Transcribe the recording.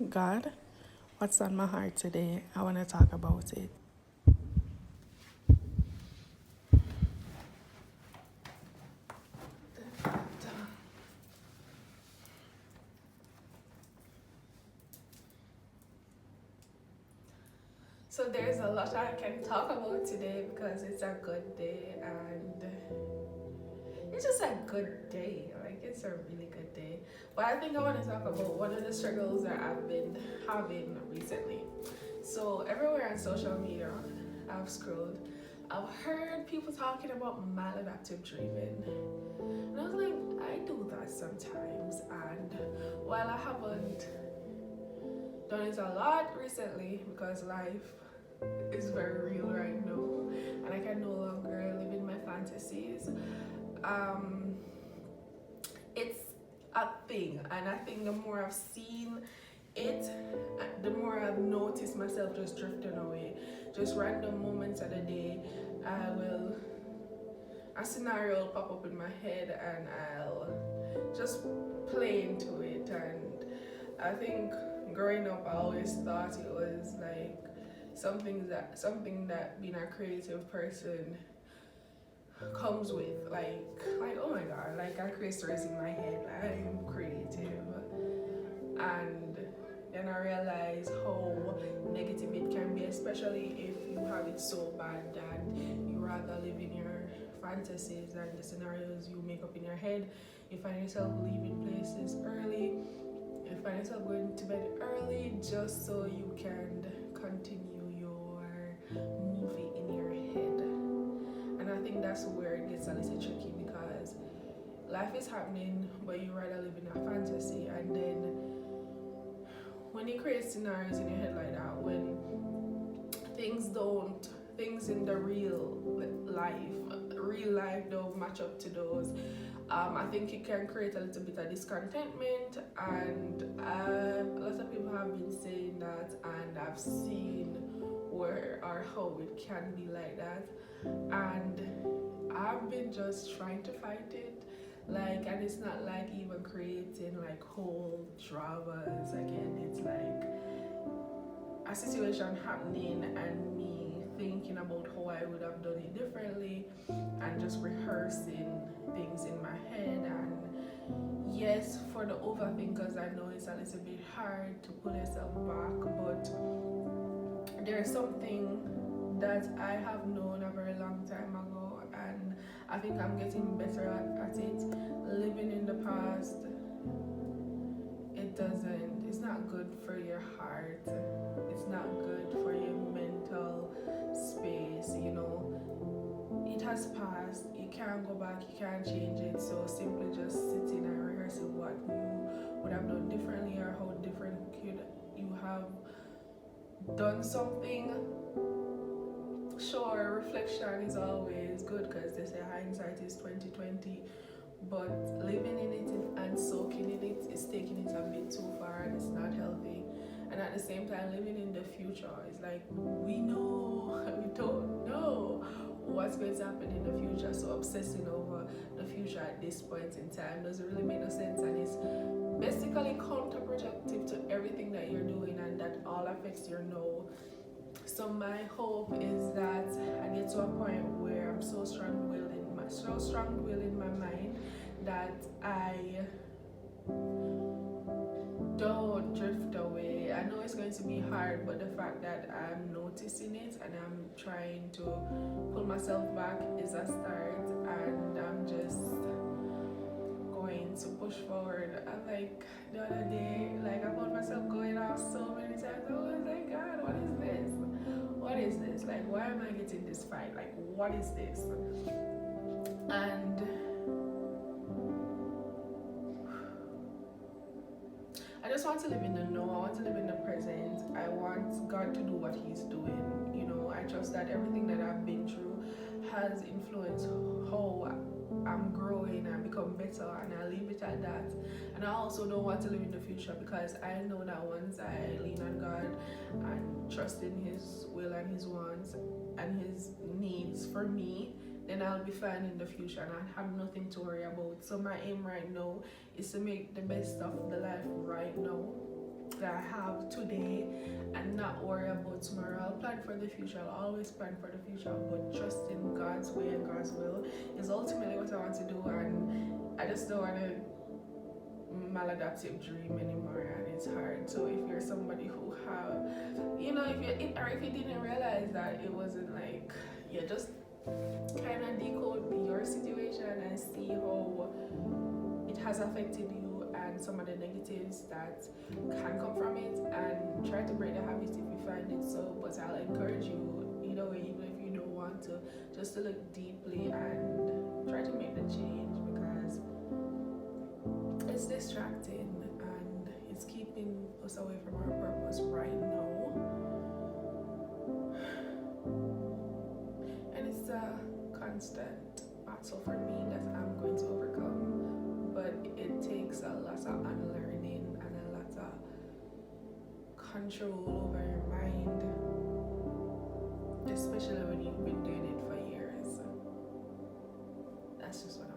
God, what's on my heart today? I want to talk about it. So there's a lot I can talk about today because it's a good day and it's just a good day. Like it's a really good day. But I think I want to talk about one of the struggles that I've been having recently. So everywhere on social media, I've scrolled, I've heard people talking about maladaptive dreaming. And I was like, I do that sometimes. And while I haven't done it a lot recently because life is very real right now and I can no longer live in my fantasies, um, it's a thing. And I think the more I've seen it, the more I've noticed myself just drifting away. Just random moments of the day, I will a scenario will pop up in my head and I'll just play into it. And I think growing up I always thought it was like something that being a creative person comes with, like oh my god, like I create stories in my head, like I'm creative. And then I realize how negative it can be, especially if you have it so bad that you rather live in your fantasies and the scenarios you make up in your head. You find yourself leaving places early, you find yourself going to bed early just so you can continue your movie in your head. And I think that's where it gets a little tricky because life is happening but you rather live in a fantasy. And then when you create scenarios in your head like that, when things don't things in the real life don't match up to those, I think it can create a little bit of discontentment. And a lot of people have been saying that, and I've seen where or how it can be like that. And I've been just trying to fight it. Like, and it's not like even creating like whole dramas again. It's like a situation happening and me thinking about how I would have done it differently and just rehearsing things in my head. And yes, for the overthinkers, I know it's a little bit hard to pull yourself back, but there's something that I have known a very long time ago, and I think I'm getting better at it. Living in the past, it's not good for your heart, it's not good for your mental space, you know. It has passed, you can't go back, you can't change it. So simply just sitting and rehearsing what you would have done differently or how different could you have done something. Sure, reflection is always good because they say hindsight is 2020, but living in it and soaking in it is taking it a bit too far and it's not healthy. And at the same time, living in the future is like we know we don't know what's going to happen in the future. So obsessing over the future at this point in time doesn't really make no sense, and it's basically counterproductive to everything that you're doing, and that all affects your now. So my hope is that I get to a point where I'm so strong-willed in my mind that I don't drift away. I know it's going to be hard, but the fact that I'm noticing it and I'm trying to pull myself back is a start, and I'm just going to push forward. And like the other day, like I found myself going off so many times. I was like, God, what is this? What is this? Like, why am I getting this fight? Like, what is this? And I just want to live in the now. I want to live in the present. I want God to do what He's doing. You know, I trust that everything that I've been through has influenced how I'm growing and become better, and I leave it at that. And I also don't want to live in the future because I know that once I lean on God and trust in His will and His wants and His needs for me, then I'll be fine in the future and I have nothing to worry about. So my aim right now is to make the best of the life right now that I have today and not worry about tomorrow. I'll plan for the future. I'll always plan for the future, but trust in God's way and God's will is ultimately what I want to do. And I just don't want to maladaptive dream anymore, and it's hard. So if you're somebody who have, if you didn't realize that it wasn't like you just kind of decode your situation and see how it has affected you and some of the negatives that can come from it, and try to break the habit if you find it so. But I'll encourage you either way, even if you don't want to, just to look deeply and try to make the change, because it's distracting and it's keeping us away from our purpose right now. And it's a constant battle for me that I'm going to overcome. But it takes a lot of unlearning and a lot of control over your mind, especially when you've been doing it for years. That's just what